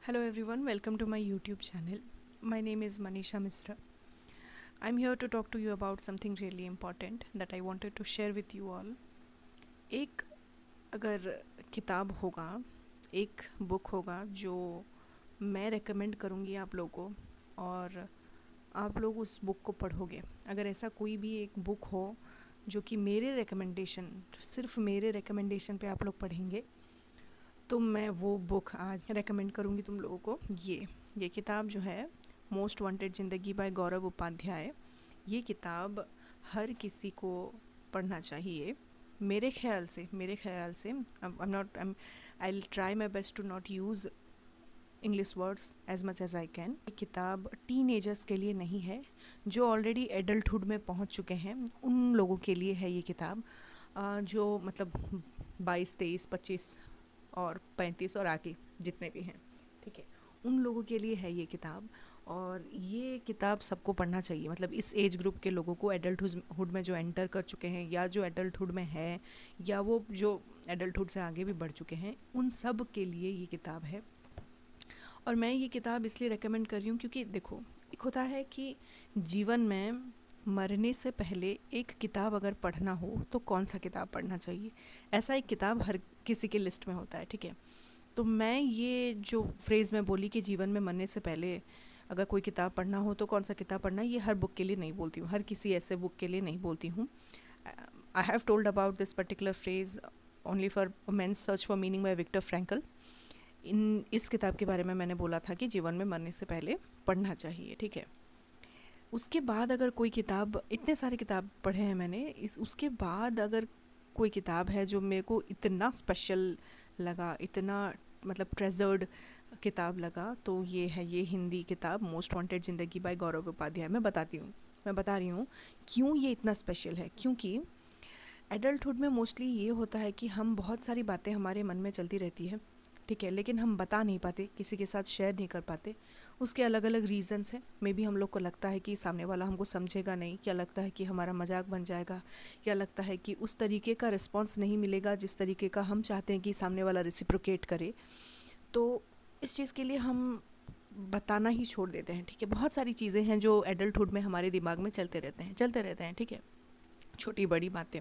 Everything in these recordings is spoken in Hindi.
Hello everyone, welcome to my YouTube channel. My name is Manisha Misra. I'm here to talk to you about something really important that I wanted to share with you all. एक अगर किताब होगा, एक बुक होगा जो मैं रेकमेंड करूँगी आप लोगों को और आप लोग उस बुक को पढ़ोगे। अगर ऐसा कोई भी एक बुक हो जो कि मेरे रिकमेंडेशन, सिर्फ मेरे रिकमेंडेशन पे आप लोग पढ़ेंगे, तो मैं वो बुक आज रेकमेंड करूँगी तुम लोगों को। ये किताब जो है मोस्ट वांटेड ज़िंदगी बाय गौरव उपाध्याय, ये किताब हर किसी को पढ़ना चाहिए। मेरे ख्याल से I try my best to not use English words as much as I can. ये किताब टीनेजर्स के लिए नहीं है, जो ऑलरेडी एडल्टहुड में पहुंच चुके हैं उन लोगों के लिए है ये किताब। जो मतलब 22, 23, 25 और 35 और आगे जितने भी हैं, ठीक है, उन लोगों के लिए है ये किताब। और ये किताब सबको पढ़ना चाहिए, मतलब इस एज ग्रुप के लोगों को, एडल्टहुड में जो एंटर कर चुके हैं या जो एडल्टहुड में है या वो जो एडल्टहुड से आगे भी बढ़ चुके हैं, उन सब के लिए ये किताब है। और मैं ये किताब इसलिए रेकमेंड कर रही हूँ क्योंकि देखो, एक होता है कि जीवन में मरने से पहले एक किताब अगर पढ़ना हो तो कौन सा किताब पढ़ना चाहिए, ऐसा एक किताब हर किसी के लिस्ट में होता है, ठीक है। तो मैं ये जो फ्रेज़ मैं बोली कि जीवन में मरने से पहले अगर कोई किताब पढ़ना हो तो कौन सा किताब पढ़ना है, ये हर बुक के लिए नहीं बोलती हूँ, हर किसी ऐसे बुक के लिए नहीं बोलती हूँ। I have told about this particular phrase only for man's search for meaning by Viktor Frankl. इस किताब के बारे में मैंने बोला था कि जीवन में मरने से पहले पढ़ना चाहिए, ठीक है। उसके बाद अगर कोई किताब, इतने सारे किताब पढ़े हैं मैंने, उसके बाद अगर कोई किताब है जो मेरे को इतना स्पेशल लगा, इतना मतलब ट्रेजर्ड किताब लगा, तो ये है ये हिंदी किताब मोस्ट वांटेड ज़िंदगी बाय गौरव उपाध्याय। मैं बता रही हूँ क्यों ये इतना स्पेशल है। क्योंकि एडल्टहुड में मोस्टली ये होता है कि हम बहुत सारी बातें हमारे मन में चलती रहती है, ठीक है, लेकिन हम बता नहीं पाते, किसी के साथ शेयर नहीं कर पाते। उसके अलग अलग रीज़न्स हैं। मे बी हम लोग को लगता है कि सामने वाला हमको समझेगा नहीं, या लगता है कि हमारा मजाक बन जाएगा, या लगता है कि उस तरीके का रिस्पॉन्स नहीं मिलेगा जिस तरीके का हम चाहते हैं कि सामने वाला रेसिप्रोकेट करे। तो इस चीज़ के लिए हम बताना ही छोड़ देते हैं, ठीक है। बहुत सारी चीज़ें हैं जो एडल्टहुड में हमारे दिमाग में चलते रहते हैं, ठीक है, छोटी बड़ी बातें।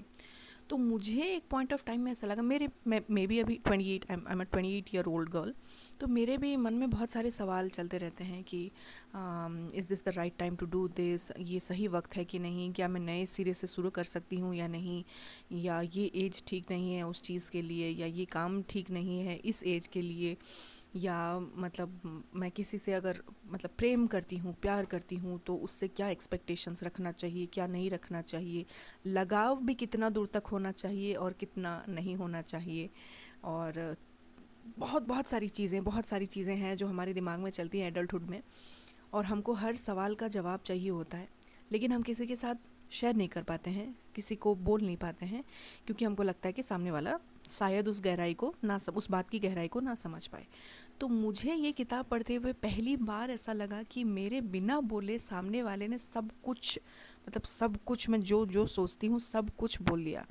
तो मुझे एक पॉइंट ऑफ टाइम में ऐसा लगा, मैं भी अभी 28, I am a 28-year-old girl, तो मेरे भी मन में बहुत सारे सवाल चलते रहते हैं कि is this the right time to do this, ये सही वक्त है कि नहीं, क्या मैं नए सिरे से शुरू कर सकती हूँ या नहीं, या ये एज ठीक नहीं है उस चीज़ के लिए, या ये काम ठीक नहीं है इस एज के लिए, या मतलब मैं किसी से अगर मतलब प्रेम करती हूँ, प्यार करती हूँ, तो उससे क्या एक्सपेक्टेशंस रखना चाहिए, क्या नहीं रखना चाहिए, लगाव भी कितना दूर तक होना चाहिए और कितना नहीं होना चाहिए। और बहुत सारी चीज़ें हैं जो हमारे दिमाग में चलती हैं एडल्टहुड में, और हमको हर सवाल का जवाब चाहिए होता है, लेकिन हम किसी के साथ शेयर नहीं कर पाते हैं, किसी को बोल नहीं पाते हैं, क्योंकि हमको लगता है कि सामने वाला शायद उस बात की गहराई को ना समझ पाए। तो मुझे ये किताब पढ़ते हुए पहली बार ऐसा लगा कि मेरे बिना बोले सामने वाले ने सब कुछ, मतलब सब कुछ, मैं जो जो सोचती हूँ सब कुछ बोल दिया।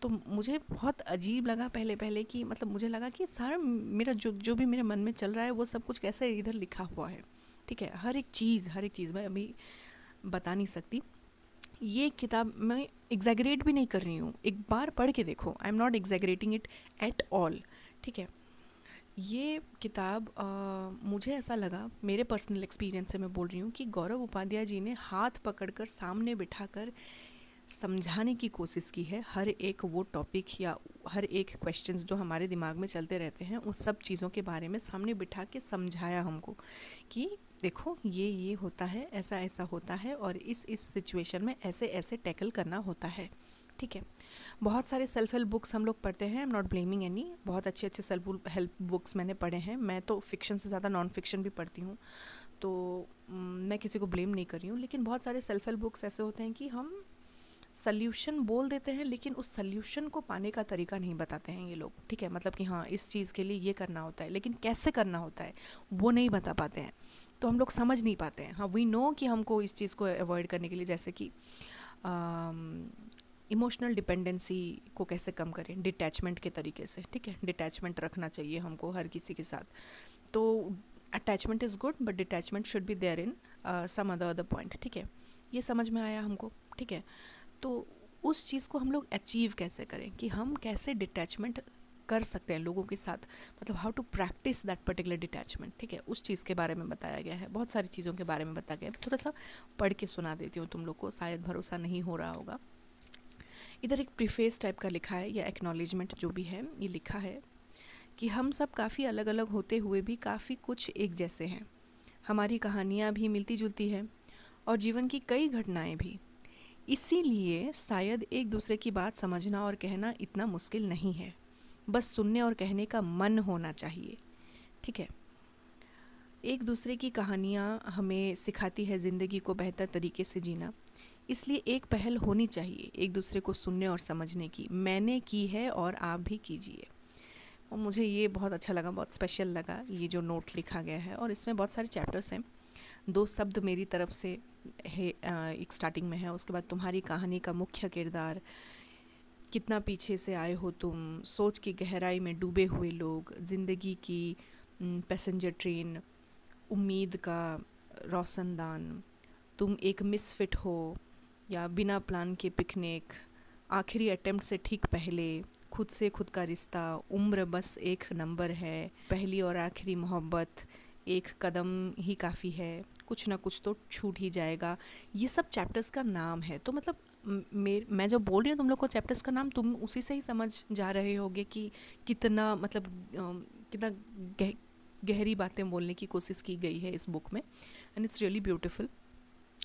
तो मुझे बहुत अजीब लगा पहले पहले कि मतलब मुझे लगा कि सारा मेरा जो जो भी मेरे मन में चल रहा है वो सब कुछ कैसे इधर लिखा हुआ है, ठीक है। हर एक चीज़ मैं अभी बता नहीं सकती। ये किताब मैं एग्जैगरेट भी नहीं कर रही हूँ, एक बार पढ़ के देखो, I am not exaggerating it at all, ठीक है। ये किताब मुझे ऐसा लगा, मेरे पर्सनल एक्सपीरियंस से मैं बोल रही हूँ, कि गौरव उपाध्याय जी ने हाथ पकड़कर सामने बिठाकर समझाने की कोशिश की है हर एक वो टॉपिक या हर एक क्वेश्चंस जो हमारे दिमाग में चलते रहते हैं, उस सब चीज़ों के बारे में सामने बिठा के समझाया हमको कि देखो ये होता है, ऐसा ऐसा होता है, और इस सिचुएशन में ऐसे ऐसे टैकल करना होता है, ठीक है। बहुत सारे सेल्फ हेल्प बुक्स हम लोग पढ़ते हैं, I am not blaming any, बहुत अच्छे अच्छे सेल्फ हेल्प बुक्स मैंने पढ़े हैं, मैं तो फिक्शन से ज़्यादा नॉन फिक्शन भी पढ़ती हूँ, तो मैं किसी को ब्लेम नहीं कर रही हूँ। लेकिन बहुत सारे सेल्फ हेल्प बुक्स ऐसे होते हैं कि हम सल्यूशन बोल देते हैं, लेकिन उस सल्यूशन को पाने का तरीका नहीं बताते हैं ये लोग, ठीक है। मतलब कि हाँ, इस चीज़ के लिए ये करना होता है, लेकिन कैसे करना होता है वो नहीं बता पाते हैं, तो हम लोग समझ नहीं पाते हैं। हाँ, वी नो कि हमको इस चीज़ को अवॉइड करने के लिए, जैसे कि इमोशनल डिपेंडेंसी को कैसे कम करें डिटैचमेंट के तरीके से, ठीक है, डिटैचमेंट रखना चाहिए हमको हर किसी के साथ। तो attachment is good but detachment should be there in some other point, ठीक है, ये समझ में आया हमको, ठीक है। तो उस चीज़ को हम लोग अचीव कैसे करें, कि हम कैसे डिटैचमेंट कर सकते हैं लोगों के साथ, मतलब how to practise that particular detachment, ठीक है, उस चीज़ के बारे में बताया गया है, बहुत सारी चीज़ों के बारे में बताया गया है। थोड़ा सा पढ़ के सुना देती हूँ तुम लोग को, शायद भरोसा नहीं हो रहा होगा। इधर एक प्रीफेस टाइप का लिखा है, या एक्नॉलेजमेंट जो भी है, ये लिखा है कि हम सब काफ़ी अलग अलग होते हुए भी काफ़ी कुछ एक जैसे हैं। हमारी कहानियाँ भी मिलती जुलती हैं और जीवन की कई घटनाएं भी। इसीलिए शायद एक दूसरे की बात समझना और कहना इतना मुश्किल नहीं है, बस सुनने और कहने का मन होना चाहिए, ठीक है। एक दूसरे की कहानियाँ हमें सिखाती है ज़िंदगी को बेहतर तरीके से जीना, इसलिए एक पहल होनी चाहिए एक दूसरे को सुनने और समझने की। मैंने की है और आप भी कीजिए। और मुझे ये बहुत अच्छा लगा, बहुत स्पेशल लगा ये जो नोट लिखा गया है, और इसमें बहुत सारे चैप्टर्स हैं। 2 शब्द मेरी तरफ से है, एक स्टार्टिंग में है, उसके बाद तुम्हारी कहानी का मुख्य किरदार, कितना पीछे से आए हो तुम, सोच की गहराई में डूबे हुए लोग, ज़िंदगी की पैसेंजर ट्रेन, उम्मीद का रोशनदान, तुम एक मिसफिट हो, या बिना प्लान के पिकनिक, आखिरी अटेम्प्ट से ठीक पहले, खुद से खुद का रिश्ता, उम्र बस एक नंबर है, पहली और आखिरी मोहब्बत, एक कदम ही काफ़ी है, कुछ ना कुछ तो छूट ही जाएगा। ये सब चैप्टर्स का नाम है। तो मतलब मैं जो बोल रही हूँ तुम लोग को चैप्टर्स का नाम, तुम उसी से ही समझ जा रहे होगे कि कितना मतलब कितना गहरी बातें बोलने की कोशिश की गई है इस बुक में, एंड इट्स रियली ब्यूटीफुल।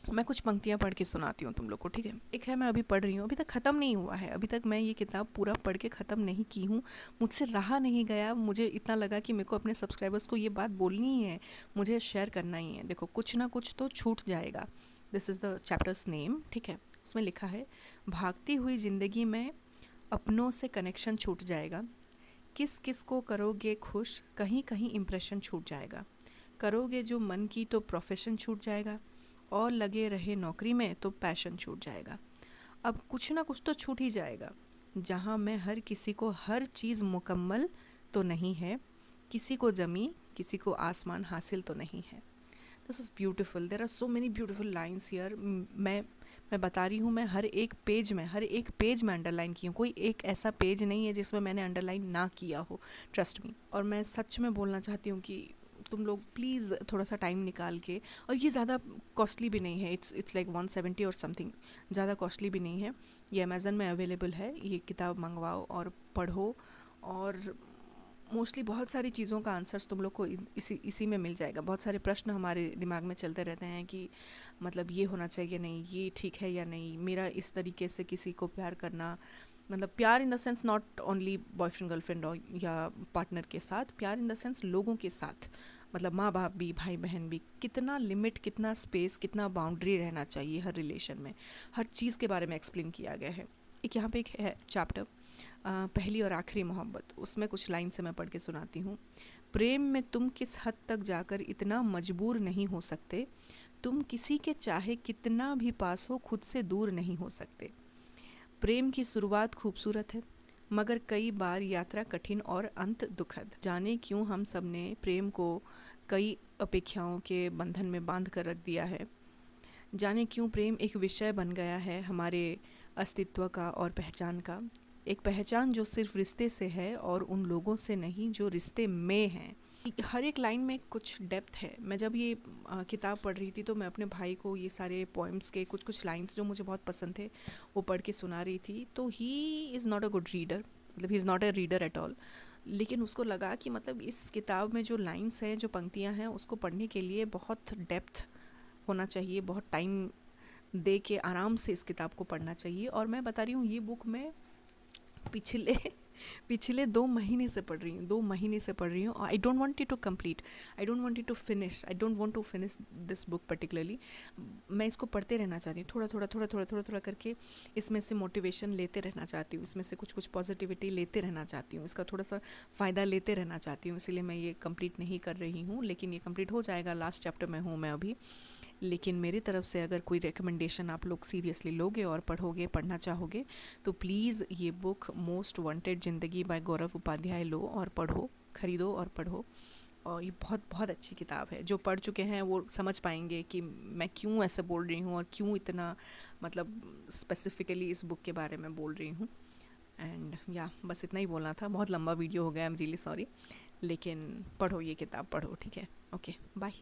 मैं कुछ पंक्तियाँ पढ़ के सुनाती हूँ तुम लोग को, ठीक है। एक है, मैं अभी पढ़ रही हूँ, अभी तक ख़त्म नहीं हुआ है, अभी तक मैं ये किताब पूरा पढ़ के ख़त्म नहीं की हूँ, मुझसे रहा नहीं गया, मुझे इतना लगा कि मेरे को अपने सब्सक्राइबर्स को ये बात बोलनी ही है, मुझे शेयर करना ही है। देखो, कुछ ना कुछ तो छूट जाएगा। This is the chapters name, ठीक है। इसमें लिखा है, भागती हुई ज़िंदगी में अपनों से कनेक्शन छूट जाएगा, किस किस को करोगे खुश, कहीं कहीं इम्प्रेशन छूट जाएगा, करोगे जो मन की तो प्रोफेशन छूट जाएगा, और लगे रहे नौकरी में तो पैशन छूट जाएगा। अब कुछ ना कुछ तो छूट ही जाएगा, जहाँ में हर किसी को हर चीज़ मुकम्मल तो नहीं है, किसी को ज़मीं किसी को आसमान हासिल तो नहीं है। This is beautiful, there are so many beautiful lines here. मैं बता रही हूँ, मैं हर एक पेज में अंडरलाइन की हूँ, कोई एक ऐसा पेज नहीं है जिसमें मैंने अंडरलाइन ना किया हो, ट्रस्ट मी। और मैं सच में बोलना चाहती हूँ कि तुम लोग प्लीज़ थोड़ा सा टाइम निकाल के, और ये ज़्यादा कॉस्टली भी नहीं है, इट्स लाइक 170 और समथिंग, ज़्यादा कॉस्टली भी नहीं है। ये अमेज़न में अवेलेबल है, ये किताब मंगवाओ और पढ़ो। और मोस्टली बहुत सारी चीज़ों का आंसर्स तुम लोग को इसी में मिल जाएगा। बहुत सारे प्रश्न हमारे दिमाग में चलते रहते हैं कि मतलब ये होना चाहिए, नहीं ये ठीक है या नहीं, मेरा इस तरीके से किसी को प्यार करना, मतलब प्यार in the sense not only boyfriend girlfriend और या पार्टनर के साथ, प्यार इन द सेंस लोगों के साथ, मतलब माँ बाप भी, भाई बहन भी, कितना लिमिट, कितना स्पेस, कितना बाउंड्री रहना चाहिए हर रिलेशन में, हर चीज़ के बारे में एक्सप्लेन किया गया है। एक यहाँ पे एक है चैप्टर, पहली और आखिरी मोहब्बत, उसमें कुछ लाइन से मैं पढ़ के सुनाती हूँ। प्रेम में तुम किस हद तक जाकर इतना मजबूर नहीं हो सकते, तुम किसी के चाहे कितना भी पास हो खुद से दूर नहीं हो सकते। प्रेम की शुरुआत खूबसूरत है, मगर कई बार यात्रा कठिन और अंत दुखद। जाने क्यों हम सब ने प्रेम को कई अपेक्षाओं के बंधन में बांध कर रख दिया है। जाने क्यों प्रेम एक विषय बन गया है हमारे अस्तित्व का और पहचान का, एक पहचान जो सिर्फ रिश्ते से है और उन लोगों से नहीं जो रिश्ते में हैं। हर एक लाइन में कुछ डेप्थ है। मैं जब ये किताब पढ़ रही थी तो मैं अपने भाई को ये सारे पोएम्स के कुछ कुछ लाइंस जो मुझे बहुत पसंद थे वो पढ़ के सुना रही थी। तो he is not a good reader, मतलब he is not a reader at all, लेकिन उसको लगा कि मतलब इस किताब में जो लाइंस हैं, जो पंक्तियाँ हैं, उसको पढ़ने के लिए बहुत डेप्थ होना चाहिए, बहुत टाइम दे के आराम से इस किताब को पढ़ना चाहिए। और मैं बता रही हूँ, ये बुक मैं पिछले 2 महीने से पढ़ रही हूँ, 2 महीने से पढ़ रही हूँ। I don't want it to complete, I don't want it to finish, I don't want to finish this book particularly. मैं इसको पढ़ते रहना चाहती हूँ, थोड़ा करके इसमें से मोटिवेशन लेते रहना चाहती हूँ, इसमें से कुछ पॉजिटिविटी लेते रहना चाहती हूँ, इसका थोड़ा सा फ़ायदा लेते रहना चाहती हूँ, इसीलिए मैं ये कंप्लीट नहीं कर रही हूँ। लेकिन ये कंप्लीट हो जाएगा, लास्ट चैप्टर में हूँ मैं अभी। लेकिन मेरी तरफ से अगर कोई रिकमेंडेशन आप लोग सीरियसली लोगे और पढ़ोगे, पढ़ना चाहोगे, तो प्लीज़ ये बुक मोस्ट वांटेड ज़िंदगी बाय गौरव उपाध्याय लो और पढ़ो, खरीदो और पढ़ो। और ये बहुत बहुत अच्छी किताब है। जो पढ़ चुके हैं वो समझ पाएंगे कि मैं क्यों ऐसे बोल रही हूँ और क्यों इतना मतलब स्पेसिफिकली इस बुक के बारे में बोल रही हूँ। एंड या बस इतना ही बोलना था, बहुत लंबा वीडियो हो गया, आई एम रियली सॉरी। लेकिन पढ़ो ये किताब, पढ़ो, ठीक है। Okay, bye.